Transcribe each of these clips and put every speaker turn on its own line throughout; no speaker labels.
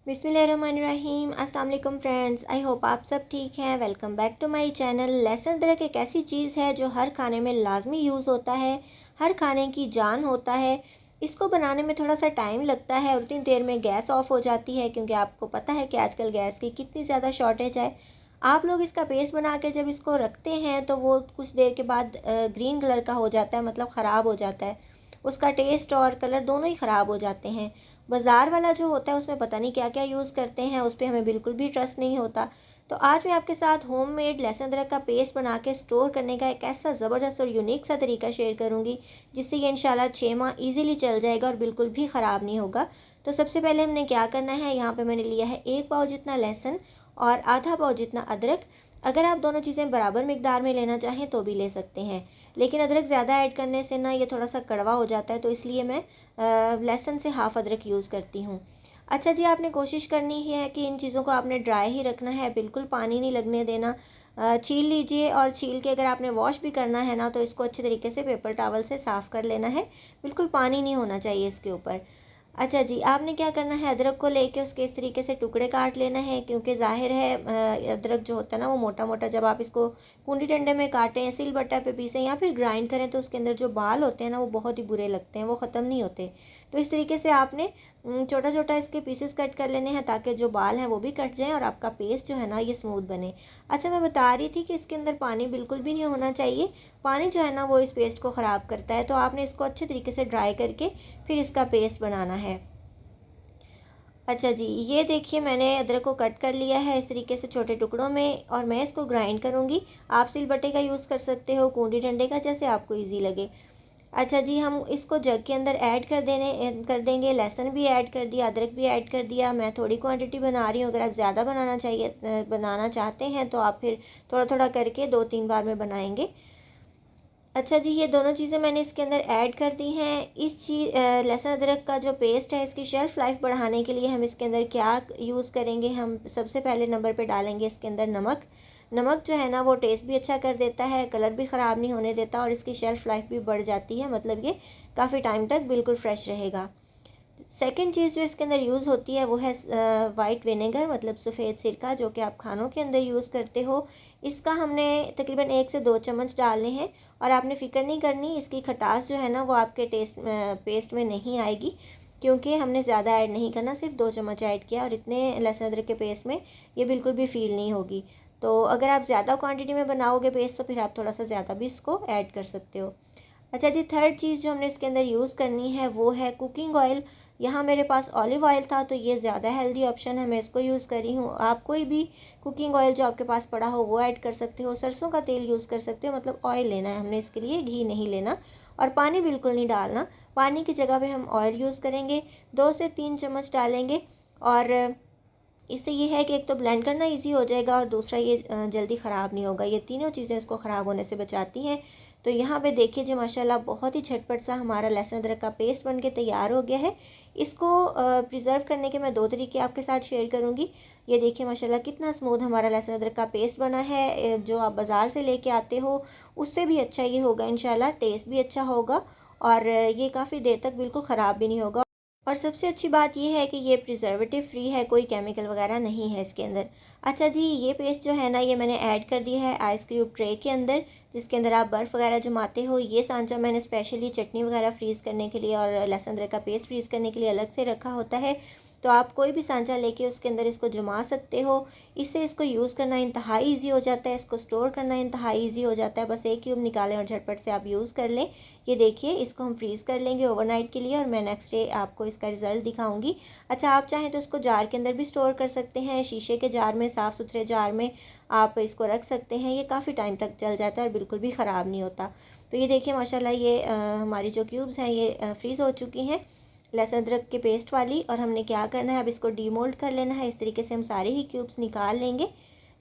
बिस्मिल्लाहिर्रहमानिर्रहीम। अस्सलाम वालेकुम फ्रेंड्स, आई होप आप सब ठीक हैं। Welcome back to my channel. लहसुन अदरक एक ऐसी चीज़ है जो हर खाने में लाजमी यूज़ होता है, हर खाने की जान होता है। इसको बनाने में थोड़ा सा टाइम लगता है और उतनी देर में गैस ऑफ हो जाती है, क्योंकि आपको पता है कि आजकल गैस की कितनी ज़्यादा शॉर्टेज है। आप लोग इसका पेस्ट बना के जब इसको रखते हैं तो वो कुछ देर के बाद ग्रीन कलर का हो जाता है, मतलब ख़राब हो जाता है। उसका टेस्ट और कलर दोनों ही ख़राब हो जाते हैं। बाज़ार वाला जो होता है उसमें पता नहीं क्या क्या यूज़ करते हैं, उस पर हमें बिल्कुल भी ट्रस्ट नहीं होता। तो आज मैं आपके साथ होममेड लहसुन अदरक का पेस्ट बना के स्टोर करने का एक ऐसा ज़बरदस्त और यूनिक सा तरीका शेयर करूँगी, जिससे ये इंशाल्लाह 6 माह ईज़िली चल जाएगा और बिल्कुल भी ख़राब नहीं होगा। तो सबसे पहले हमने क्या करना है, यहाँ पे मैंने लिया है 1 पाव जितना लहसुन और आधा पाव जितना अदरक। अगर आप दोनों चीज़ें बराबर मिकदार में लेना चाहें तो भी ले सकते हैं, लेकिन अदरक ज़्यादा ऐड करने से ना ये थोड़ा सा कड़वा हो जाता है, तो इसलिए मैं लहसुन से हाफ़ अदरक यूज़ करती हूँ। अच्छा जी, आपने कोशिश करनी है कि इन चीज़ों को आपने ड्राई ही रखना है, बिल्कुल पानी नहीं लगने देना। छील लीजिए और छील के अगर आपने वॉश भी करना है ना, तो इसको अच्छे तरीके से पेपर टॉवल से साफ़ कर लेना है। बिल्कुल पानी नहीं होना चाहिए इसके ऊपर। अच्छा जी, आपने क्या करना है, अदरक को लेके उसके इस तरीके से टुकड़े काट लेना है, क्योंकि ज़ाहिर है अदरक जो होता है ना वो मोटा मोटा, जब आप इसको कूंडी डंडे में काटें, सिलबट्टा पे पीसें या फिर ग्राइंड करें, तो उसके अंदर जो बाल होते हैं ना वो बहुत ही बुरे लगते हैं, वो ख़त्म नहीं होते। तो इस तरीके से आपने छोटा छोटा इसके पीसेस कट कर लेने हैं, ताकि जो बाल हैं वो भी कट जाएँ और आपका पेस्ट जो है ना ये स्मूथ बने। अच्छा, मैं बता रही थी कि इसके अंदर पानी बिल्कुल भी नहीं होना चाहिए। पानी जो है ना वो इस पेस्ट को ख़राब करता है, तो आपने इसको अच्छे तरीके से ड्राई करके फिर इसका पेस्ट बनाना है। अच्छा जी, ये देखिए मैंने अदरक को कट कर लिया है इस तरीके से छोटे टुकड़ों में, और मैं इसको ग्राइंड करूँगी। आप सिलबट्टे का यूज़ कर सकते हो, कूंडी डंडे का, जैसे आपको ईजी लगे। अच्छा जी, हम इसको जग के अंदर ऐड कर देंगे। लहसुन भी ऐड कर दिया, अदरक भी ऐड कर दिया। मैं थोड़ी क्वांटिटी बना रही हूँ, अगर आप ज़्यादा बनाना चाहते हैं तो आप फिर थोड़ा थोड़ा करके 2-3 बार में बनाएंगे। अच्छा जी, ये दोनों चीज़ें मैंने इसके अंदर ऐड कर दी हैं। लहसुन अदरक का जो पेस्ट है, इसकी शेल्फ़ लाइफ बढ़ाने के लिए हम इसके अंदर क्या यूज़ करेंगे, हम सबसे पहले नंबर पे डालेंगे इसके अंदर नमक। नमक जो है ना वो टेस्ट भी अच्छा कर देता है, कलर भी ख़राब नहीं होने देता और इसकी शेल्फ़ लाइफ भी बढ़ जाती है, मतलब ये काफ़ी टाइम तक बिल्कुल फ्रेश रहेगा। सेकंड चीज़ जो इसके अंदर यूज़ होती है वो है वाइट विनेगर, मतलब सफ़ेद सिरका, जो कि आप खानों के अंदर यूज़ करते हो। इसका हमने तकरीबन 1 से 2 चम्मच डालने हैं, और आपने फ़िक्र नहीं करनी, इसकी खटास जो है ना वो आपके पेस्ट में नहीं आएगी, क्योंकि हमने ज़्यादा ऐड नहीं करना, सिर्फ 2 चम्मच ऐड किया, और इतने लहसुन अदरक के पेस्ट में ये बिल्कुल भी फ़ील नहीं होगी। तो अगर आप ज़्यादा क्वान्टिटी में बनाओगे पेस्ट, तो फिर आप थोड़ा सा ज़्यादा भी इसको ऐड कर सकते हो। अच्छा जी, थर्ड चीज़ जो हमने इसके अंदर यूज़ करनी है वो है कुकिंग ऑयल। यहाँ मेरे पास ऑलिव ऑयल था, तो ये ज़्यादा हेल्दी ऑप्शन है, मैं इसको यूज़ कर रही हूँ। आप कोई भी कुकिंग ऑयल जो आपके पास पड़ा हो वो ऐड कर सकते हो। सरसों का तेल यूज़ कर सकते हो, मतलब ऑयल लेना है हमने इसके लिए, घी नहीं लेना। और पानी बिल्कुल नहीं डालना, पानी की जगह पे हम ऑयल यूज़ करेंगे। 2 से 3 चम्मच डालेंगे, और इससे ये है कि एक तो ब्लेंड करना इजी हो जाएगा, और दूसरा ये जल्दी ख़राब नहीं होगा। ये तीनों चीज़ें इसको ख़राब होने से बचाती हैं। तो यहाँ पे देखिए जी, माशाल्लाह बहुत ही झटपट सा हमारा लहसुन अदरक का पेस्ट बन के तैयार हो गया है। इसको प्रिज़र्व करने के मैं 2 तरीके आपके साथ शेयर करूँगी। ये देखिए माशाल्लाह कितना स्मूथ हमारा लहसुन अदरक का पेस्ट बना है। जो आप बाज़ार से लेके आते हो उससे भी अच्छा ये होगा इंशाल्लाह, टेस्ट भी अच्छा होगा, और ये काफ़ी देर तक बिल्कुल ख़राब भी नहीं होगा। और सबसे अच्छी बात ये है कि ये प्रिजर्वेटिव फ्री है, कोई केमिकल वगैरह नहीं है इसके अंदर। अच्छा जी, ये पेस्ट जो है ना ये मैंने ऐड कर दिया है आइस क्यूब ट्रे के अंदर, जिसके अंदर आप बर्फ़ वगैरह जमाते हो। ये सांचा मैंने स्पेशली चटनी वगैरह फ्रीज़ करने के लिए और लहसुन अदरक का पेस्ट फ्रीज़ करने के लिए अलग से रखा होता है। तो आप कोई भी सांचा लेके उसके अंदर इसको जमा सकते हो। इससे इसको यूज़ करना इंतहाई ईजी हो जाता है, इसको स्टोर करना इंतहाई ईजी हो जाता है। बस एक क्यूब निकालें और झटपट से आप यूज़ कर लें। ये देखिए, इसको हम फ्रीज़ कर लेंगे ओवरनाइट के लिए, और मैं नेक्स्ट डे आपको इसका रिज़ल्ट दिखाऊंगी। अच्छा, आप चाहें तो इसको जार के अंदर भी स्टोर कर सकते हैं, शीशे के जार में, साफ़ सुथरे जार में आप इसको रख सकते हैं। ये काफ़ी टाइम तक चल जाता है और बिल्कुल भी ख़राब नहीं होता। तो ये देखिए माशाल्लाह, ये हमारी जो क्यूब्स हैं ये फ्रीज़ हो चुकी हैं लहसुन अदरक के पेस्ट वाली। और हमने क्या करना है, अब इसको डीमोल्ड कर लेना है। इस तरीके से हम सारे ही क्यूब्स निकाल लेंगे।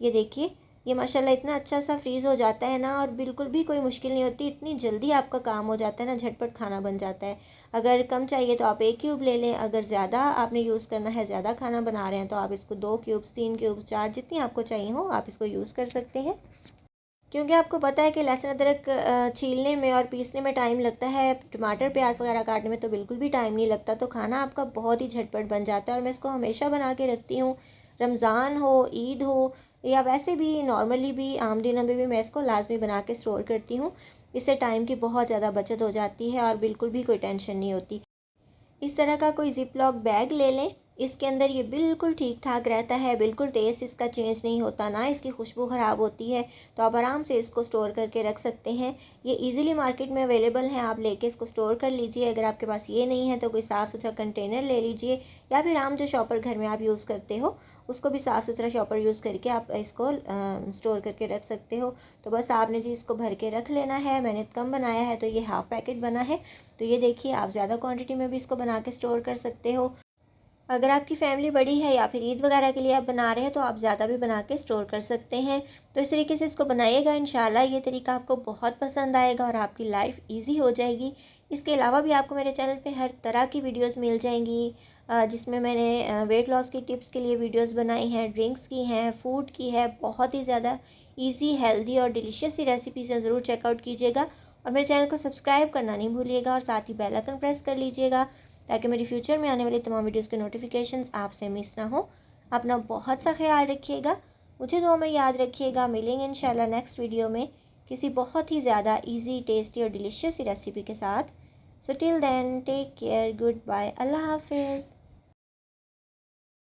ये देखिए, ये माशाल्लाह इतना अच्छा सा फ्रीज़ हो जाता है ना, और बिल्कुल भी कोई मुश्किल नहीं होती, इतनी जल्दी आपका काम हो जाता है ना, झटपट खाना बन जाता है। अगर कम चाहिए तो आप 1 क्यूब ले लें, अगर ज़्यादा आपने यूज़ करना है, ज़्यादा खाना बना रहे हैं, तो आप इसको 2 क्यूब्स, 3 क्यूब्स, 4, जितनी आपको चाहिए हो आप इसको यूज़ कर सकते हैं। क्योंकि आपको पता है कि लहसुन अदरक छीलने में और पीसने में टाइम लगता है, टमाटर प्याज वगैरह काटने में तो बिल्कुल भी टाइम नहीं लगता। तो खाना आपका बहुत ही झटपट बन जाता है और मैं इसको हमेशा बना के रखती हूँ। रमज़ान हो, ईद हो या वैसे भी नॉर्मली भी आम दिनों में भी मैं इसको लाजमी बना के स्टोर करती हूँ। इससे टाइम की बहुत ज़्यादा बचत हो जाती है और बिल्कुल भी कोई टेंशन नहीं होती। इस तरह का कोई ज़िप लॉक बैग ले लें। इसके अंदर ये बिल्कुल ठीक ठाक रहता है, बिल्कुल टेस्ट इसका चेंज नहीं होता, ना इसकी खुशबू ख़राब होती है। तो आप आराम से इसको स्टोर करके रख सकते हैं। ये इजीली मार्केट में अवेलेबल है, आप लेके इसको स्टोर कर लीजिए। अगर आपके पास ये नहीं है तो कोई साफ़ सुथरा कंटेनर ले लीजिए, या फिर आम जो शॉपर घर में आप यूज़ करते हो उसको भी साफ़ सुथरा शॉपर यूज़ करके आप इसको स्टोर करके रख सकते हो। तो बस आपने जी इसको भर के रख लेना है। मैंने कम बनाया है तो ये हाफ़ पैकेट बना है। तो ये देखिए, आप ज़्यादा क्वांटिटी में भी इसको बना के स्टोर कर सकते हो। अगर आपकी फ़ैमिली बड़ी है या फिर ईद वगैरह के लिए आप बना रहे हैं तो आप ज़्यादा भी बना के स्टोर कर सकते हैं। तो इस तरीके से इसको बनाइएगा, इंशाल्लाह ये तरीका आपको बहुत पसंद आएगा और आपकी लाइफ ईजी हो जाएगी। इसके अलावा भी आपको मेरे चैनल पे हर तरह की वीडियोस मिल जाएंगी, जिसमें मैंने वेट लॉस की टिप्स के लिए वीडियोस बनाई हैं, ड्रिंक्स की हैं, फूड की है। बहुत ही ज़्यादा ईजी, हेल्दी और डिलीशियस सी रेसिपीज़ हैं, ज़रूर चेकआउट कीजिएगा। और मेरे चैनल को सब्सक्राइब करना नहीं भूलिएगा और साथ ही बेल आइकन प्रेस कर लीजिएगा, ताकि मेरी फ्यूचर में आने वाली तमाम वीडियोस के नोटिफिकेशंस आपसे मिस ना हो। अपना बहुत सा ख्याल रखिएगा, मुझे दुआ में याद रखिएगा। मिलेंगे इंशाल्लाह नेक्स्ट वीडियो में किसी बहुत ही ज़्यादा इजी, टेस्टी और डिलीशियस सी रेसिपी के साथ। So till then, take care, good bye, अल्लाह हाफिज़।